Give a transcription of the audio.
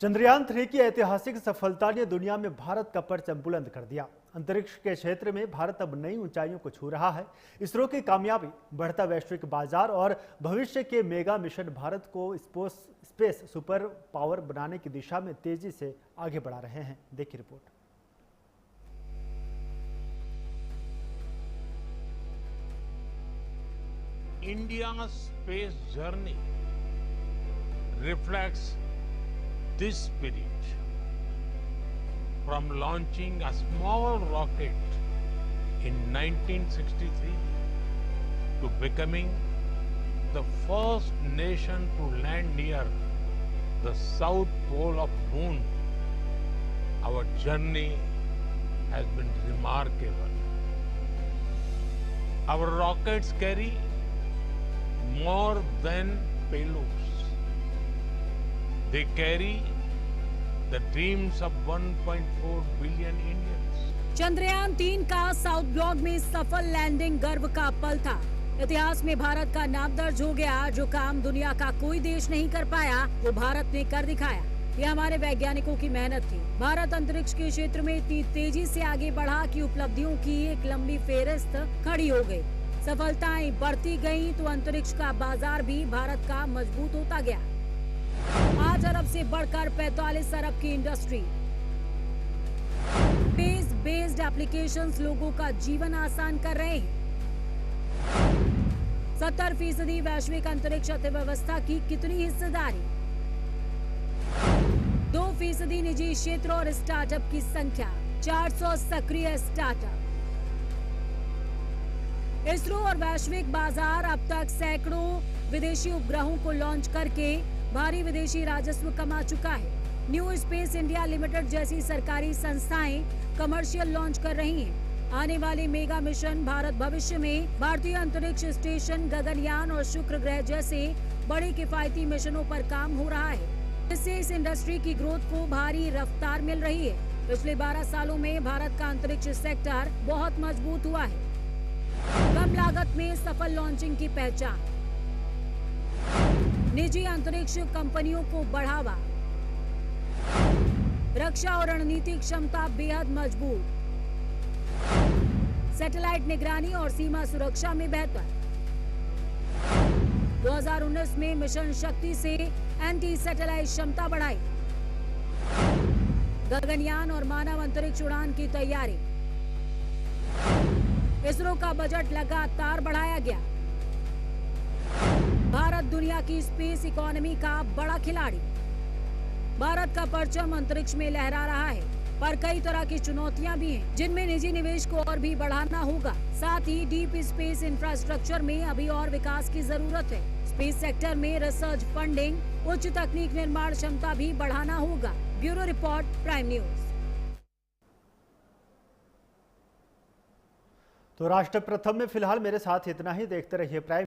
चंद्रयान-3 की ऐतिहासिक सफलता ने दुनिया में भारत का परचम बुलंद कर दिया। अंतरिक्ष के क्षेत्र में भारत अब नई ऊंचाइयों को छू रहा है। इसरो की कामयाबी, बढ़ता वैश्विक बाजार और भविष्य के मेगा मिशन भारत को स्पेस सुपर पावर बनाने की दिशा में तेजी से आगे बढ़ा रहे हैं। देखिए report. India's space journey reflects this spirit. From launching a small rocket in 1963 to becoming the first nation to land near the south pole of moon, our journey has been remarkable. Our rockets carry more than payloads. They carry the dreams of 1.4 billion Indians. Chandrayaan-3 का south block में सफल landing गर्व का पल था। इतिहास में भारत का नाम दर्ज हो गया। जो काम दुनिया का कोई देश नहीं कर पाया, वो भारत ने कर दिखाया। ये हमारे वैज्ञानिकों की मेहनत थी। भारत अंतरिक्ष के क्षेत्र में इतनी तेजी से आगे बढ़ा कि उपलब्धियों की एक लंबी फेहरिस्त खड़ी हो गई। सफलताएं बढ़ती गईं तो अंतरिक्ष का बाजार भी भारत का मजबूत होता गया। 5 अरब से बढ़कर 45 अरब की इंडस्ट्री, स्पेस बेस्ड एप्लीकेशंस लोगों का जीवन आसान कर रहे हैं। 70% वैश्विक अंतरिक्ष अर्थव्यवस्था की कितनी हिस्सेदारी, 2% निजी क्षेत्र और स्टार्टअप की संख्या, 400 सक्रिय स्टार्टअप। इसरो और वैश्विक बाजार अब तक सैकड़ों विदेशी उपग्रहों को लॉन्च करके भारी विदेशी राजस्व कमा चुका है। न्यू स्पेस इंडिया लिमिटेड जैसी सरकारी संस्थाएं कमर्शियल लॉन्च कर रही हैं। आने वाले मेगा मिशन भारत भविष्य में भारतीय अंतरिक्ष स्टेशन, गगनयान और शुक्र ग्रह जैसे बड़े किफायती मिशनों पर काम हो रहा है। इससे इस इंडस्ट्री की ग्रोथ को भारी रफ्तार मिल रही है। पिछले 12 सालों में भारत का अंतरिक्ष सेक्टर बहुत मजबूत हुआ है। कम लागत में सफल लॉन्चिंग की पहचान, निजी अंतरिक्ष कंपनियों को बढ़ावा, रक्षा और रणनीतिक क्षमता बेहद मजबूत, सैटेलाइट निगरानी और सीमा सुरक्षा में बेहतर। 2019 में मिशन शक्ति से एंटी सैटेलाइट क्षमता बढ़ाई। गगनयान और मानव अंतरिक्ष उड़ान की तैयारी। इसरो का बजट लगातार बढ़ाया गया। भारत दुनिया की स्पेस इकोनॉमी का बड़ा खिलाड़ी। भारत का परचम अंतरिक्ष में लहरा रहा है, पर कई तरह की चुनौतियां भी हैं, जिनमें निजी निवेश को और भी बढ़ाना होगा। साथ ही डीप स्पेस इंफ्रास्ट्रक्चर में अभी और विकास की जरूरत है। स्पेस सेक्टर में रिसर्च फंडिंग, उच्च तकनीक निर्माण क्षमता भी बढ़ाना होगा। Bureau report, prime news. तो राष्ट्र प्रथम में फिलहाल मेरे साथ इतना ही। देखते रहिए प्राइम।